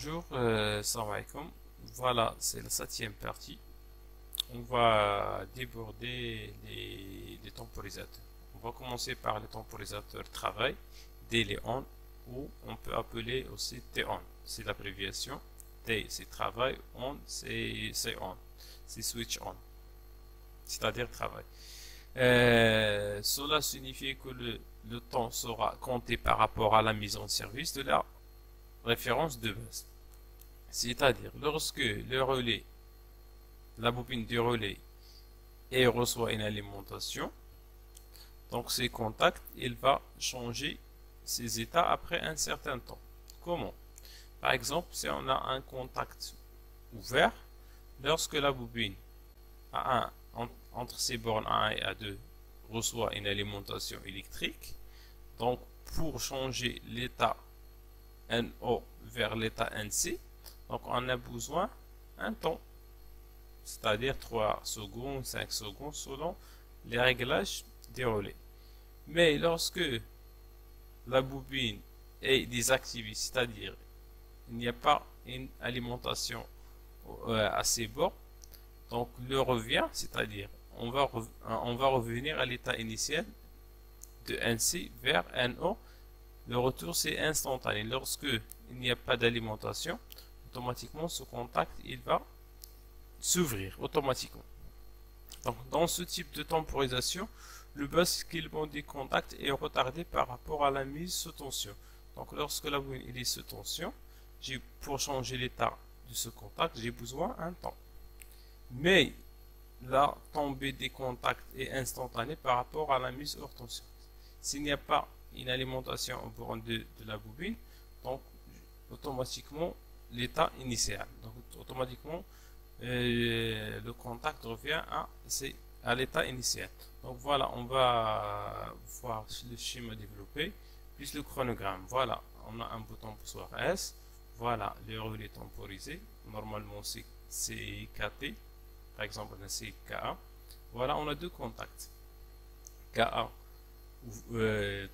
Bonjour, salam alaikum. Voilà, c'est la septième partie. On va déborder les temporisateurs. On va commencer par les temporisateurs travail, DLON, ou on peut appeler aussi TON. C'est l'abréviation. T c'est travail, ON c'est ON, c'est switch on, c'est-à-dire travail. Cela signifie que le temps sera compté par rapport à la mise en service de la référence de base. C'est-à-dire, lorsque le relais, la bobine du relais reçoit une alimentation, donc ces contacts, il va changer ses états après un certain temps. Comment? Par exemple, si on a un contact ouvert, lorsque la bobine A1 entre ces bornes A1 et A2 reçoit une alimentation électrique, donc pour changer l'état NO vers l'état NC, donc on a besoin d'un temps, c'est-à-dire 3 secondes, 5 secondes selon les réglages des relais. Mais lorsque la bobine est désactivée, c'est-à-dire il n'y a pas une alimentation à ces bords, donc le revient, c'est-à-dire on va revenir à l'état initial de NC vers NO. Le retour c'est instantané. Lorsque il n'y a pas d'alimentation, automatiquement ce contact il va s'ouvrir automatiquement. Donc dans ce type de temporisation, le basculement des contacts est retardé par rapport à la mise sous tension. Donc lorsque la bobine est sous tension, pour changer l'état de ce contact, j'ai besoin d'un temps. Mais la tombée des contacts est instantanée par rapport à la mise hors tension. S'il n'y a pas une alimentation au borne de la bobine, donc automatiquement l'état initial. Donc automatiquement le contact revient à l'état initial. Donc voilà, on va voir le schéma développé plus le chronogramme. Voilà, on a un bouton poussoir S. Voilà le relais temporisé. Normalement c'est KT. Par exemple, c'est KA. Voilà, on a deux contacts. KA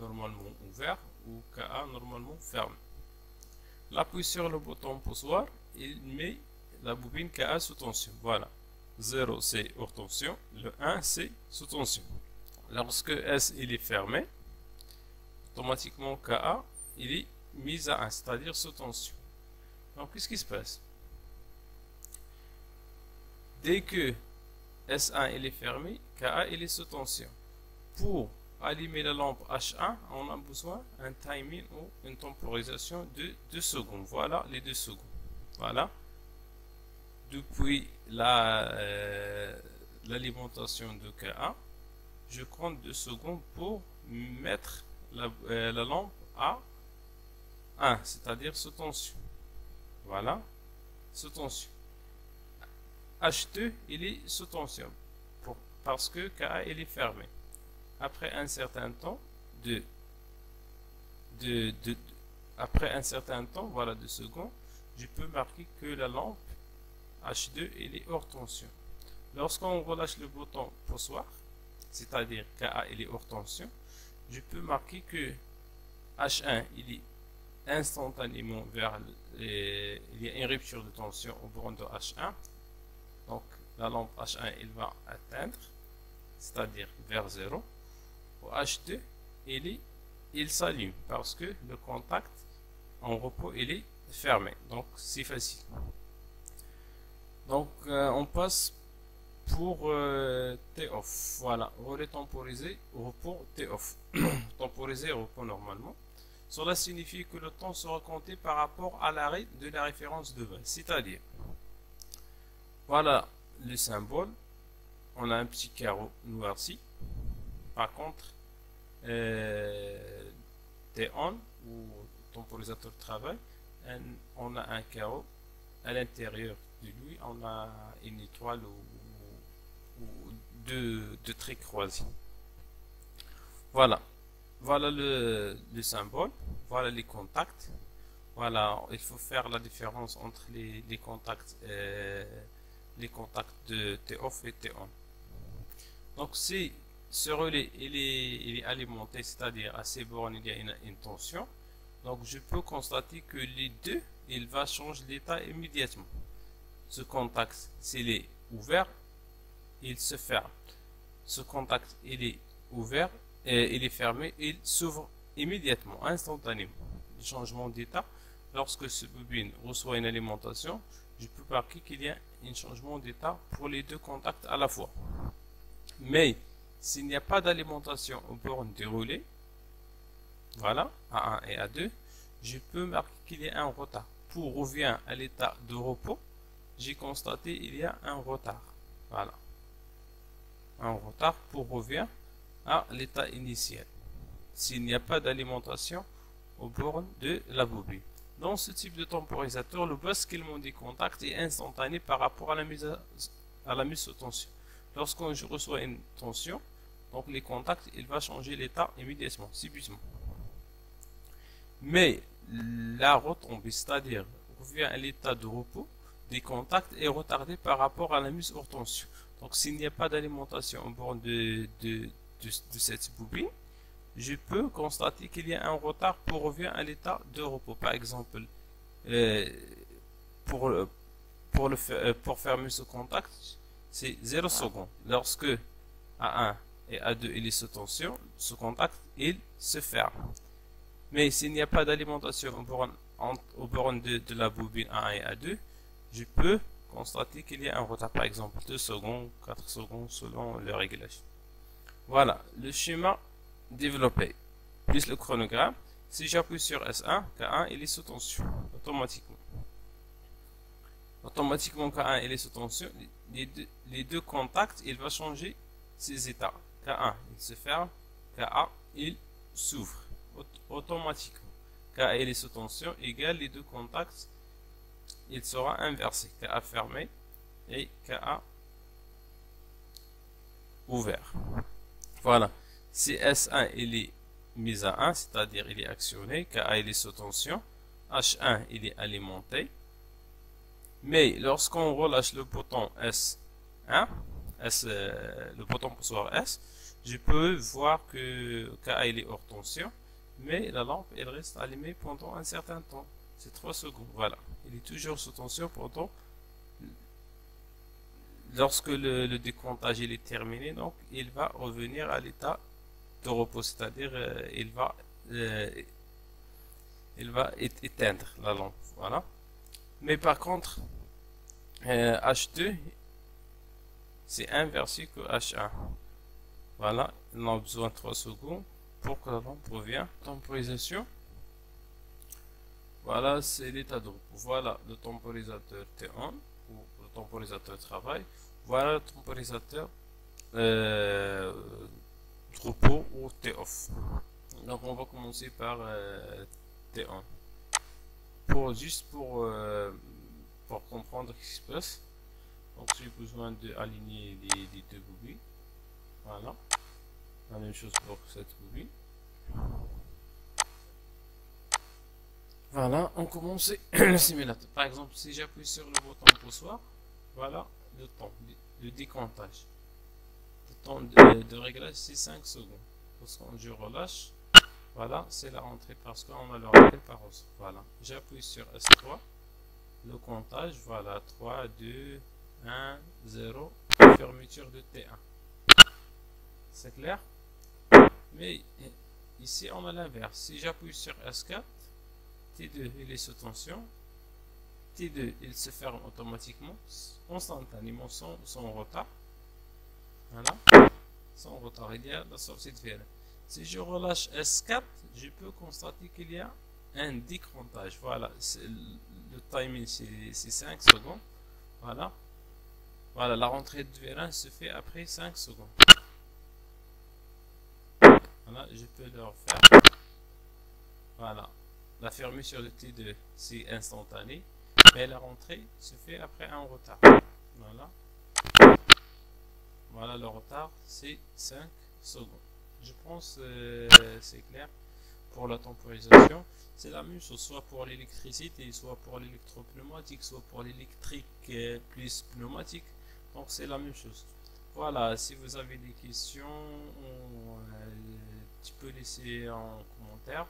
normalement ouvert ou KA normalement fermé. L'appuie sur le bouton poussoir, il met la bobine KA sous tension. Voilà. 0 c'est hors tension, le 1 c'est sous tension. Lorsque S il est fermé, automatiquement KA il est mis à 1, c'est-à-dire sous tension. Donc qu'est-ce qui se passe? Dès que S1 il est fermé, KA il est sous tension. Pour allumer la lampe H1, on a besoin d'un timing ou une temporisation de 2 secondes. Voilà les 2 secondes. Voilà. Depuis l'alimentation de KA, je compte 2 secondes pour mettre la lampe à 1, c'est-à-dire sous tension. Voilà, sous tension. H2, il est sous tension parce que KA il est fermé. Après un certain temps après un certain temps, voilà 2 secondes, je peux marquer que la lampe H2 il est hors tension. Lorsqu'on relâche le bouton poussoir, c'est-à-dire KA il est hors tension, je peux marquer que H1 il est instantanément il y a une rupture de tension au borne de H1. Donc la lampe H1 il va atteindre, c'est-à-dire vers 0. Au H2 il s'allume parce que le contact en repos il est fermé. Donc c'est facile. Donc on passe pour T off. Voilà, relais temporisé, repos T off. Temporisé, repos normalement. Cela signifie que le temps sera compté par rapport à l'arrêt de la référence de base. C'est-à-dire, voilà le symbole. On a un petit carreau noirci. Par contre, T-on ou temporisateur de travail, on a un carreau. À l'intérieur de lui, on a une étoile ou deux traits croisés. Voilà. Voilà le symbole. Voilà les contacts. Voilà, il faut faire la différence entre les contacts de T-off et T-on. Donc si ce relais il est alimenté, c'est-à-dire à ces bornes il y a une tension, donc je peux constater que les deux il va changer l'état immédiatement. Ce contact, s'il est ouvert, il se ferme. Ce contact, il est ouvert, et il est fermé, il s'ouvre immédiatement, instantanément. Le changement d'état, lorsque ce bobine reçoit une alimentation, je peux marquer qu'il y a un changement d'état pour les deux contacts à la fois. Mais s'il n'y a pas d'alimentation aux bornes du relais, voilà, A1 et A2, je peux marquer qu'il y a un retard. Pour revient à l'état de repos, j'ai constaté qu'il y a un retard. Voilà. Un retard pour revient à l'état initial. S'il n'y a pas d'alimentation aux bornes de la bobine. Dans ce type de temporisateur, le basculement des contacts est instantané par rapport à la mise sous tension. Lorsqu'on reçoit une tension, donc les contacts, il va changer l'état immédiatement, subitement. Mais la retombée, c'est-à-dire revient à l'état de repos des contacts, est retardée par rapport à la mise hors tension. Donc s'il n'y a pas d'alimentation au bord de cette bobine, je peux constater qu'il y a un retard pour revenir à l'état de repos. Par exemple, pour fermer ce contact, c'est 0 secondes. Lorsque A1 et A2 il est sous tension, ce contact il se ferme. Mais s'il n'y a pas d'alimentation au bornes de la bobine A1 et A2, je peux constater qu'il y a un retard, par exemple 2 secondes, 4 secondes selon le réglage. Voilà le schéma développé plus le chronogramme. Si j'appuie sur S1, K1 il est sous tension automatiquement. Automatiquement K1 il est sous tension. Les deux contacts, il va changer ses états. K1 il se ferme, Ka il s'ouvre automatiquement. Ka il est sous tension égale les deux contacts, il sera inversé. Ka fermé et Ka ouvert. Voilà. Si S1 il est mis à 1, c'est-à-dire il est actionné, Ka il est sous tension, H1 il est alimenté. Mais lorsqu'on relâche le bouton S1, le bouton poussoir S, je peux voir que Ka il est hors tension, mais la lampe elle reste allumée pendant un certain temps. C'est 3 secondes. Voilà. Il est toujours sous tension pendant lorsque le décomptage il est terminé, donc il va revenir à l'état de repos, c'est-à-dire il va éteindre la lampe. Voilà. Mais par contre, H2 c'est inversé que H1. Voilà, on a besoin de 3 secondes pour que la lampe revienne. Temporisation. Voilà, c'est l'état de repos. Voilà le temporisateur T1 ou le temporisateur travail. Voilà le temporisateur repos ou T-off. Donc on va commencer par T1. Juste pour comprendre ce qui se passe. Donc j'ai besoin d'aligner les deux bobines. Voilà. La même chose pour cette bobine. Voilà, on commence le simulateur. Par exemple, si j'appuie sur le bouton poussoir, voilà le temps de décomptage. Le temps de réglage, c'est 5 secondes. Lorsque je relâche, voilà, c'est la rentrée parce qu'on a le rentrée par os. Voilà, j'appuie sur S3, le comptage, voilà, 3, 2, 1, 0, fermeture de T1. C'est clair? Mais ici, on a l'inverse. Si j'appuie sur S4, T2 il est sous tension, T2 il se ferme automatiquement, instantanément sans retard. Voilà, sans retard, il y a la sortie de VLA. Si je relâche S4, je peux constater qu'il y a un décomptage. Voilà, le timing c'est 5 secondes. Voilà, voilà, la rentrée de VLA se fait après 5 secondes. Voilà, je peux le refaire. Voilà. La fermeture de T2 c'est instantané, mais la rentrée se fait après un retard. Voilà. Voilà, le retard c'est 5 secondes. Je pense c'est clair pour la temporisation. C'est la même chose, soit pour l'électricité, soit pour l'électropneumatique, soit pour l'électrique plus pneumatique. Donc c'est la même chose. Voilà, si vous avez des questions, tu peux laisser en commentaire.